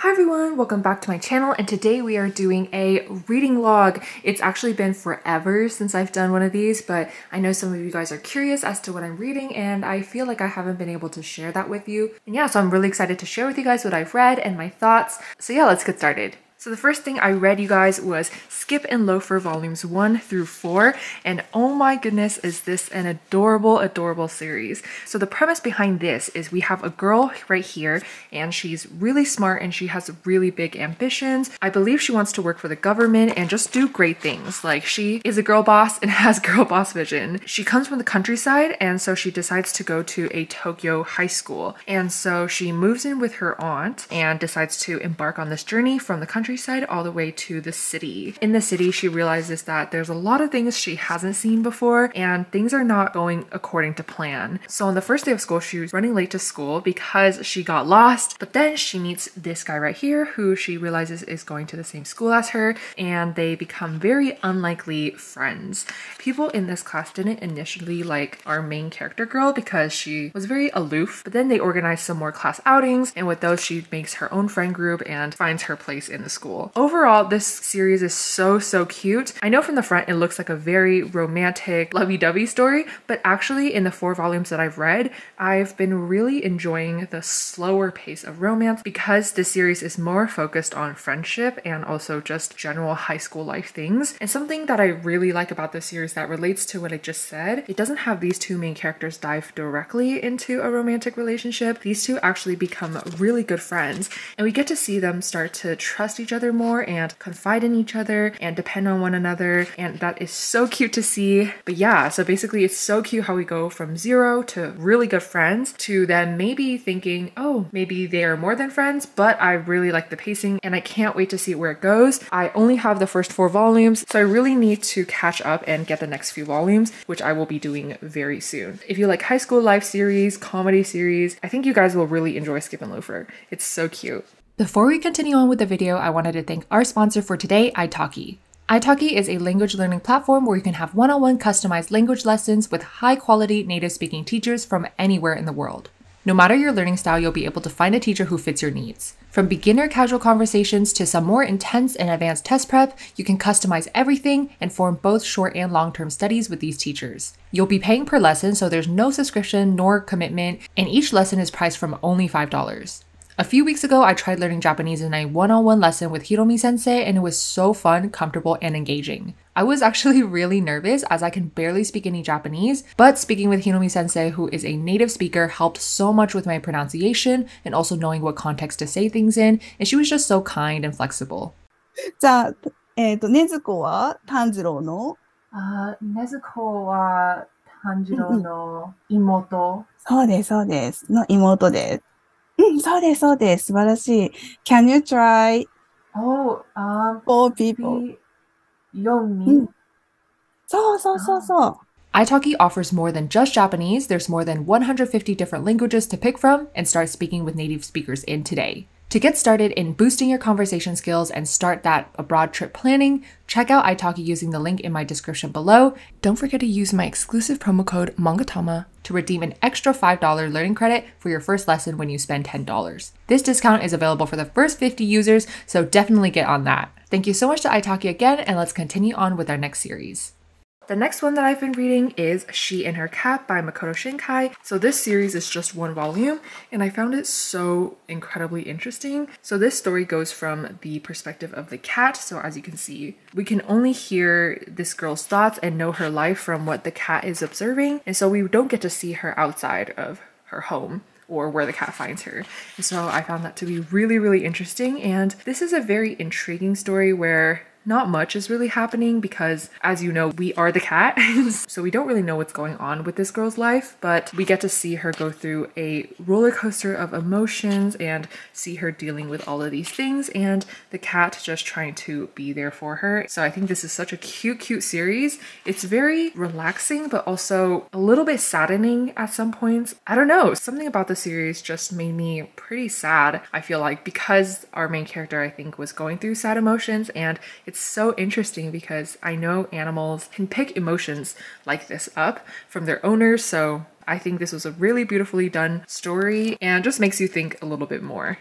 Hi everyone, welcome back to my channel, and today we are doing a reading log. It's actually been forever since I've done one of these, but I know some of you guys are curious as to what I'm reading, and I feel like I haven't been able to share that with you. And yeah, so I'm really excited to share with you guys what I've read and my thoughts. So yeah, let's get started. So the first thing I read, you guys, was Skip and Loafer volumes 1 through 4, and oh my goodness, is this an adorable series. So the premise behind this is we have a girl right here, and she's really smart and she has really big ambitions. I believe she wants to work for the government and just do great things. Like, she is a girl boss and has girl boss vision. She comes from the countryside, and so she decides to go to a Tokyo high school. And so she moves in with her aunt and decides to embark on this journey from the countryside all the way to the city. In the city, she realizes that there's a lot of things she hasn't seen before, and things are not going according to plan. So on the first day of school, she was running late to school because she got lost, but then she meets this guy right here who she realizes is going to the same school as her, and they become very unlikely friends. People in this class didn't initially like our main character girl because she was very aloof, but then they organized some more class outings, and with those she makes her own friend group and finds her place in the school. Overall, this series is so cute. I know from the front it looks like a very romantic, lovey-dovey story, but actually in the 4 volumes that I've read, I've been really enjoying the slower pace of romance because this series is more focused on friendship and also just general high school life things. And something that I really like about this series that relates to what I just said, it doesn't have these 2 main characters dive directly into a romantic relationship. These 2 actually become really good friends, and we get to see them start to trust each other more and confide in each other and depend on one another, and that is so cute to see. But yeah, so basically it's so cute how we go from 0 to really good friends to then maybe thinking, oh, maybe they are more than friends, but I really like the pacing and I can't wait to see where it goes. I only have the first 4 volumes, so I really need to catch up and get the next few volumes, which I will be doing very soon. If you like high school life series, comedy series, I think you guys will really enjoy Skip and Loafer. It's so cute. Before we continue on with the video, I wanted to thank our sponsor for today, Italki. Italki is a language learning platform where you can have one-on-one customized language lessons with high-quality native speaking teachers from anywhere in the world. No matter your learning style, you'll be able to find a teacher who fits your needs. From beginner casual conversations to some more intense and advanced test prep, you can customize everything and form both short and long-term studies with these teachers. You'll be paying per lesson, so there's no subscription nor commitment, and each lesson is priced from only $5. A few weeks ago, I tried learning Japanese in a one-on-one lesson with Hiromi sensei, and it was so fun, comfortable, and engaging. I was actually really nervous as I can barely speak any Japanese, but speaking with Hiromi sensei, who is a native speaker, helped so much with my pronunciation and also knowing what context to say things in, and she was just so kind and flexible. じゃあ、ねずこは炭治郎のねずこは炭治郎の妹。そうです。の妹です。そうです。素晴らしい。Can you try Oh, four people? Yomi. そう。Italki offers more than just Japanese. There's more than 150 different languages to pick from, and start speaking with native speakers in today. To get started in boosting your conversation skills and start that abroad trip planning, check out Italki using the link in my description below. Don't forget to use my exclusive promo code MANGATAMA to redeem an extra $5 learning credit for your first lesson when you spend $10. This discount is available for the first 50 users, so definitely get on that. Thank you so much to Italki again, and let's continue on with our next series. The next one that I've been reading is She and Her Cat by Makoto Shinkai. So this series is just 1 volume, and I found it so incredibly interesting. So this story goes from the perspective of the cat. So as you can see, we can only hear this girl's thoughts and know her life from what the cat is observing. And so we don't get to see her outside of her home or where the cat finds her. And so I found that to be really interesting. And this is a very intriguing story where not much is really happening because, as you know, we are the cat, so we don't really know what's going on with this girl's life, but we get to see her go through a roller coaster of emotions and see her dealing with all of these things, and the cat just trying to be there for her. So I think this is such a cute series. It's very relaxing, but also a little bit saddening at some points. I don't know, something about the series just made me pretty sad, I feel like, because our main character, I think, was going through sad emotions, and it's so interesting because I know animals can pick emotions like this up from their owners, so I think this was a really beautifully done story and just makes you think a little bit more.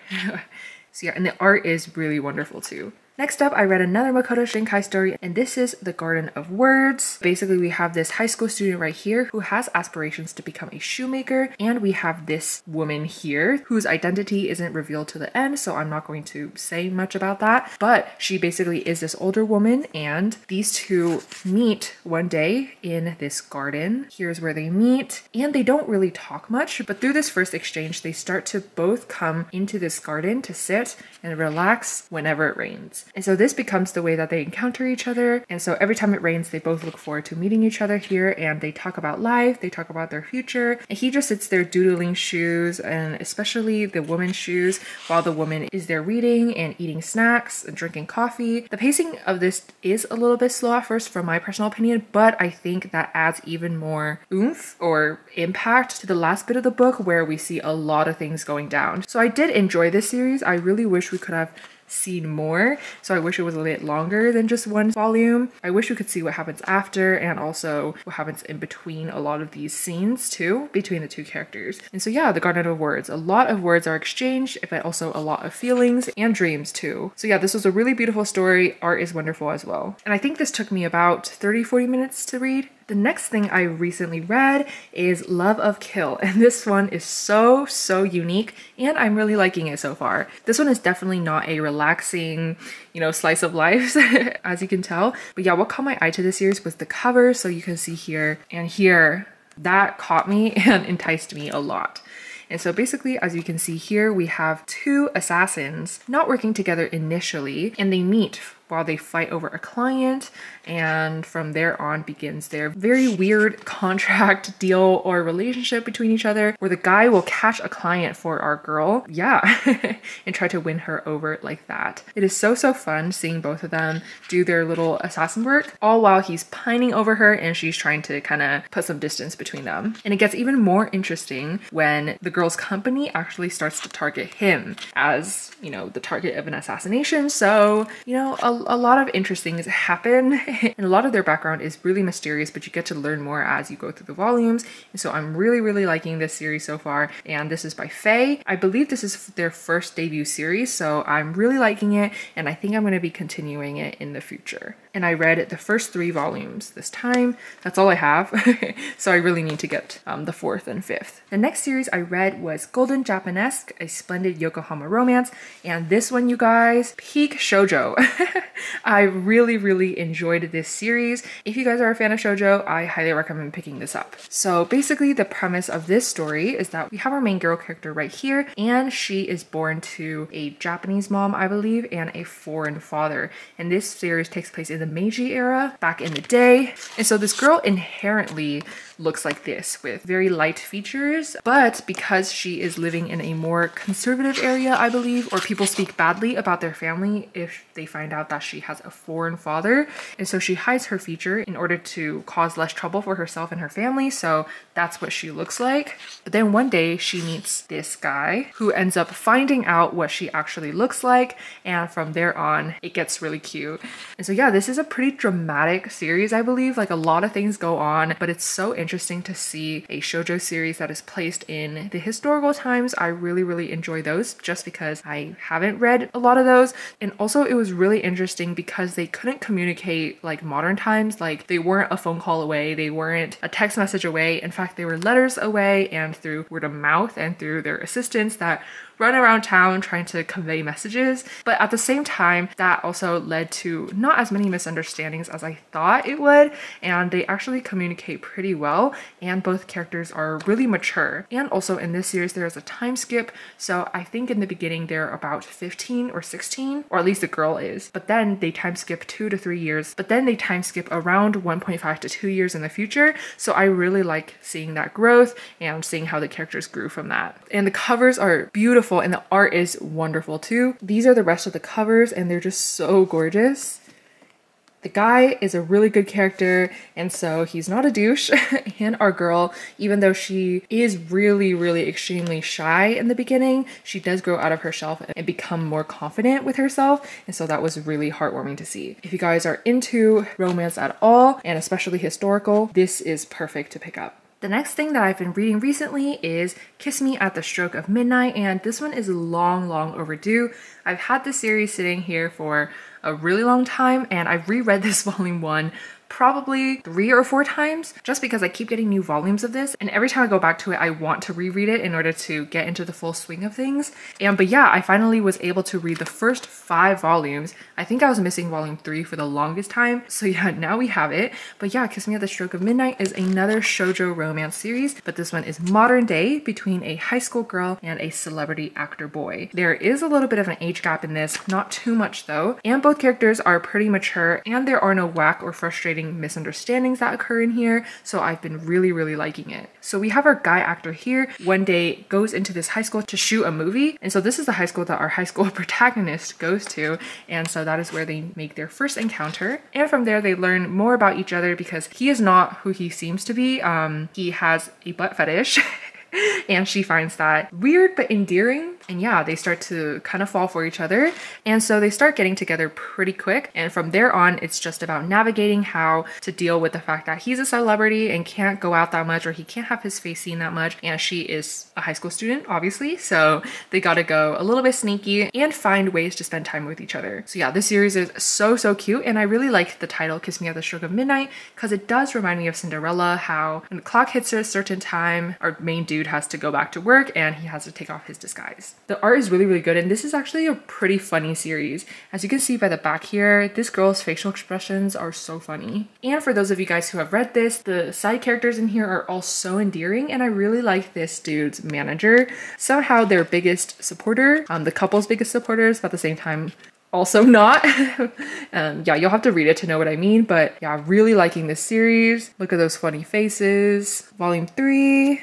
So yeah, and the art is really wonderful too. Next up, I read another Makoto Shinkai story, and this is The Garden of Words. Basically, we have this high school student right here who has aspirations to become a shoemaker, and we have this woman here whose identity isn't revealed to the end, so I'm not going to say much about that. But she basically is this older woman, and these two meet one day in this garden. Here's where they meet, and they don't really talk much, but through this first exchange, they start to both come into this garden to sit and relax whenever it rains. And so this becomes the way that they encounter each other. And so every time it rains, they both look forward to meeting each other here, and they talk about life, they talk about their future. And he just sits there doodling shoes, and especially the woman's shoes, while the woman is there reading and eating snacks and drinking coffee. The pacing of this is a little bit slow at first from my personal opinion, but I think that adds even more oomph or impact to the last bit of the book where we see a lot of things going down. So I did enjoy this series. I really wish we could have seen more, so I wish it was a bit longer than just one volume. I wish we could see what happens after and also what happens in between a lot of these scenes too, between the two characters. And so yeah, The Garden of Words, a lot of words are exchanged, but also a lot of feelings and dreams too. So yeah, this was a really beautiful story. Art is wonderful as well. And I think this took me about 30-40 minutes to read. The next thing I recently read is Love of Kill, and this one is so unique, and I'm really liking it so far. This one is definitely not a relaxing, slice of life, as you can tell. But yeah, what caught my eye to this series was the cover, so you can see here and here, that caught me and enticed me a lot. And so basically, as you can see here, we have two assassins not working together initially, and they meet while they fight over a client, and from there on begins their very weird contract deal or relationship between each other, where the guy will catch a client for our girl, and try to win her over like that. It is so fun seeing both of them do their little assassin work, all while he's pining over her and she's trying to kind of put some distance between them. And it gets even more interesting when the girl's company actually starts to target him as, the target of an assassination. So, a lot of interesting things happen, and a lot of their background is really mysterious, but you get to learn more as you go through the volumes. And so I'm really liking this series so far, and this is by Faye. I believe this is their first debut series, so I'm really liking it, and I think I'm going to be continuing it in the future. And I read the first 3 volumes this time. That's all I have, so I really need to get the 4th and 5th. The next series I read was Golden Japanesque, a splendid Yokohama romance, and this one, you guys, peak shoujo. I really enjoyed this series. If you guys are a fan of shoujo, I highly recommend picking this up. So basically, the premise of this story is that we have our main girl character right here, and she is born to a Japanese mom, I believe, and a foreign father. And this series takes place in the Meiji era, back in the day. And so this girl inherently looks like this with very light features, but because she is living in a more conservative area, I believe, or people speak badly about their family if they find out that she has a foreign father, and so she hides her feature in order to cause less trouble for herself and her family. So that's what she looks like. But then one day she meets this guy who ends up finding out what she actually looks like, and from there on it gets really cute. And so yeah, this is a pretty dramatic series, I believe. Like, a lot of things go on, but it's so interesting to see a shoujo series that is placed in the historical times. I really enjoy those just because I haven't read a lot of those. And also it was really interesting because they couldn't communicate like modern times. Like, they weren't a phone call away, they weren't a text message away. In fact, they were letters away and through word of mouth and through their assistants that run around town trying to convey messages. But at the same time, that also led to not as many misunderstandings as I thought it would, and they actually communicate pretty well, and both characters are really mature. And also in this series there is a time skip, so I think in the beginning they're about 15 or 16, or at least the girl is, but then they time skip 2 to 3 years, but then they time skip around 1.5 to 2 years in the future. So I really like seeing that growth and seeing how the characters grew from that. And the covers are beautiful, and the art is wonderful too. These are the rest of the covers, and they're just so gorgeous. The guy is a really good character, and so he's not a douche. And our girl, even though she is really extremely shy in the beginning, she does grow out of her shell and become more confident with herself, and so that was really heartwarming to see. If you guys are into romance at all, and especially historical, this is perfect to pick up. The next thing that I've been reading recently is Kiss Me at the Stroke of Midnight, and this one is long overdue. I've had this series sitting here for a really long time, and I've reread this volume 1 probably 3 or 4 times just because I keep getting new volumes of this, and every time I go back to it I want to reread it in order to get into the full swing of things. But yeah, I finally was able to read the first 5 volumes. I think I was missing volume 3 for the longest time, so yeah, now we have it. But yeah, Kiss Me at the Stroke of Midnight is another shoujo romance series, but this one is modern day between a high school girl and a celebrity actor boy. There is a little bit of an age gap in this, not too much though, and both characters are pretty mature, and there are no whack or frustrating misunderstandings that occur in here, so I've been really liking it. So we have our guy actor here, one day goes into this high school to shoot a movie, and so this is the high school that our high school protagonist goes to, and so that is where they make their first encounter, and from there they learn more about each other because he is not who he seems to be. He has a butt fetish and she finds that weird but endearing. And yeah, they start to kind of fall for each other. And so they start getting together pretty quick. And from there on, it's just about navigating how to deal with the fact that he's a celebrity and can't go out that much, or he can't have his face seen that much. And she is a high school student, obviously. So they gotta go a little bit sneaky and find ways to spend time with each other. So yeah, this series is so cute. And I really like the title, Kiss Me at the Stroke of Midnight, because it does remind me of Cinderella, how when the clock hits a certain time, our main dude has to go back to work and he has to take off his disguise. The art is really good, and this is actually a pretty funny series. As you can see by the back here, this girl's facial expressions are so funny. And for those of you guys who have read this, the side characters in here are all so endearing, and I really like this dude's manager. Somehow their biggest supporter, the couple's biggest supporters, but at the same time also not. Yeah, you'll have to read it to know what I mean, but yeah, really liking this series. Look at those funny faces. Volume 3,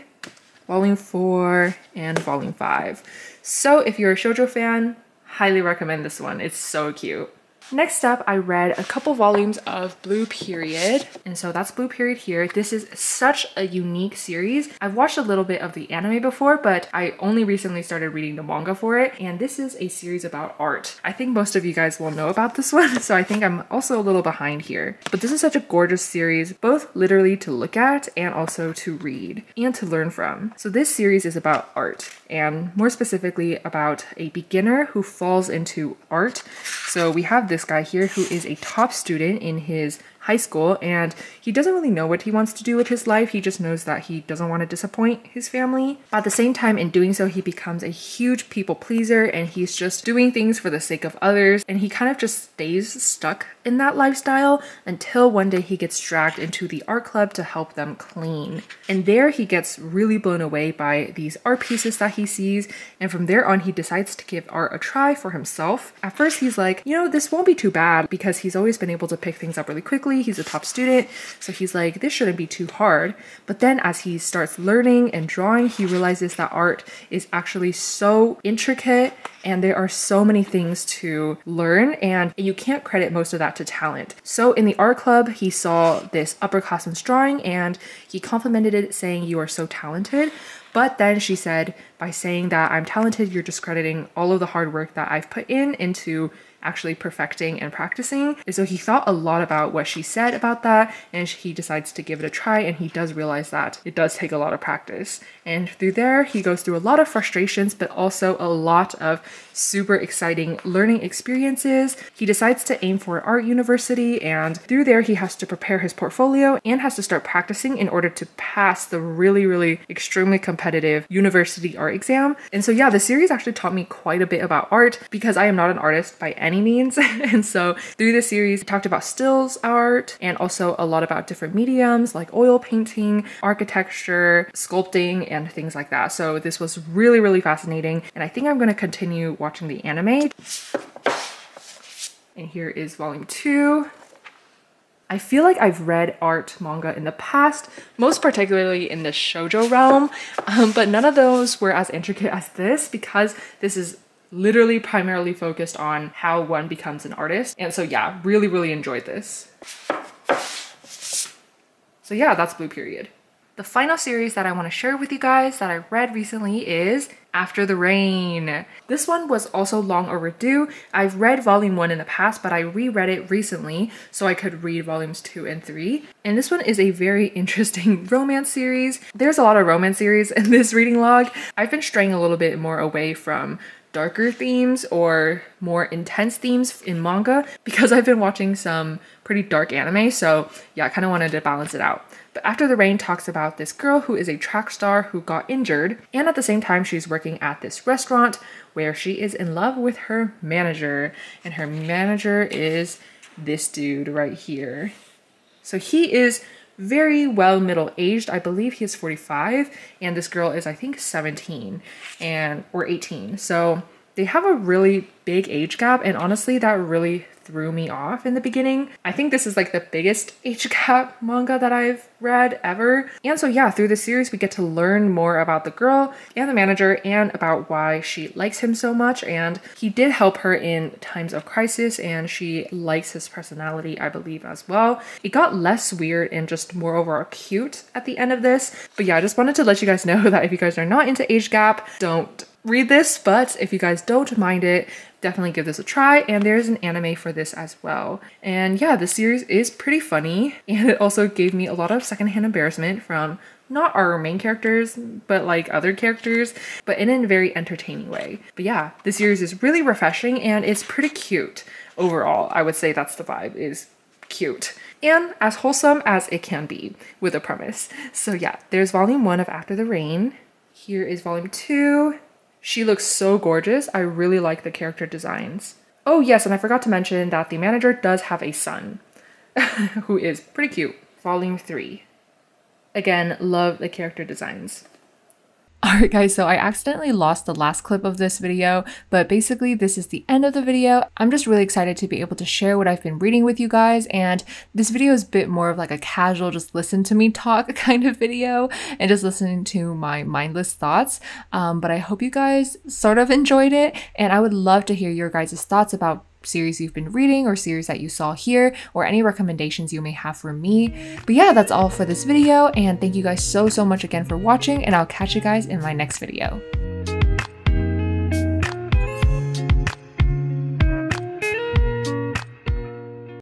Volume 4, and Volume 5. So if you're a shoujo fan, highly recommend this one. It's so cute. Next up, I read a couple volumes of Blue Period, and so that's Blue Period here. This is such a unique series. I've watched a little bit of the anime before, but I only recently started reading the manga for it, and this is a series about art. I think most of you guys will know about this one, so I think I'm also a little behind here. But this is such a gorgeous series, both literally to look at and also to read and to learn from. So this series is about art, and more specifically about a beginner who falls into art. So we have this guy here who is a top student in his high school, and he doesn't really know what he wants to do with his life. He just knows that he doesn't want to disappoint his family. But at the same time, in doing so, he becomes a huge people pleaser, and he's just doing things for the sake of others, and he kind of just stays stuck in that lifestyle until one day he gets dragged into the art club to help them clean. And there he gets really blown away by these art pieces that he sees, and from there on he decides to give art a try for himself. At first he's like, you know, this won't be too bad because he's always been able to pick things up really quickly. He's a top student, so he's like, this shouldn't be too hard. But then as he starts learning and drawing, he realizes that art is actually so intricate and there are so many things to learn, and you can't credit most of that to talent. So in the art club, he saw this upperclassman's drawing and he complimented it, saying, "You are so talented." But then she said, by saying that I'm talented, you're discrediting all of the hard work that I've put into actually perfecting and practicing. And so he thought a lot about what she said about that, and he decides to give it a try, and he does realize that it does take a lot of practice. And through there, he goes through a lot of frustrations, but also a lot of super exciting learning experiences. He decides to aim for art university, and through there, he has to prepare his portfolio and has to start practicing in order to pass the really extremely competitive university art exam. And so yeah, the series actually taught me quite a bit about art because I am not an artist by any means. And so through this series, it talked about stills art and also a lot about different mediums like oil painting, architecture, sculpting, and things like that. So this was really fascinating, and I think I'm going to continue watching the anime. And here is volume 2. I feel like I've read art manga in the past, most particularly in the shoujo realm, but none of those were as intricate as this because this is literally primarily focused on how one becomes an artist. And so yeah, really enjoyed this. So yeah, that's Blue Period. The final series that I want to share with you guys that I read recently is After the Rain. This one was also long overdue. I've read volume 1 in the past, but I reread it recently so I could read volumes 2 and 3. And this one is a very interesting romance series. There's a lot of romance series in this reading log. I've been straying a little bit more away from darker themes or more intense themes in manga because I've been watching some pretty dark anime, so yeah, I kind of wanted to balance it out. But After the Rain talks about this girl who is a track star who got injured, and at the same time she's working at this restaurant where she is in love with her manager, and her manager is this dude right here. So he is very well middle-aged. I believe he is 45 and this girl is I think 17 or 18. So they have a really big age gap, and honestly that really threw me off in the beginning. I think this is like the biggest age gap manga that I've read ever. And so yeah, through the series we get to learn more about the girl and the manager and about why she likes him so much, and he did help her in times of crisis and she likes his personality, I believe, as well. It got less weird and just more overall cute at the end of this. But yeah, I just wanted to let you guys know that if you guys are not into age gap, don't read this, but if you guys don't mind it, definitely give this a try. And there's an anime for this as well. And yeah, the series is pretty funny, and it also gave me a lot of secondhand embarrassment from not our main characters, but like other characters, but in a very entertaining way. But yeah, the series is really refreshing and it's pretty cute overall. I would say that's the vibe, is cute and as wholesome as it can be with a premise. So yeah, there's volume 1 of After the Rain. Here is volume 2. She looks so gorgeous. I really like the character designs. Oh yes, and I forgot to mention that the manager does have a son who is pretty cute. Volume 3. Again, love the character designs. Alright guys, so I accidentally lost the last clip of this video, but basically this is the end of the video. I'm just really excited to be able to share what I've been reading with you guys, and this video is a bit more of like a casual just listen to me talk kind of video and just listening to my mindless thoughts. But I hope you guys sort of enjoyed it, and I would love to hear your guys' thoughts about series you've been reading or series that you saw here, or any recommendations you may have for me. But yeah, that's all for this video, and thank you guys so much again for watching, and I'll catch you guys in my next video.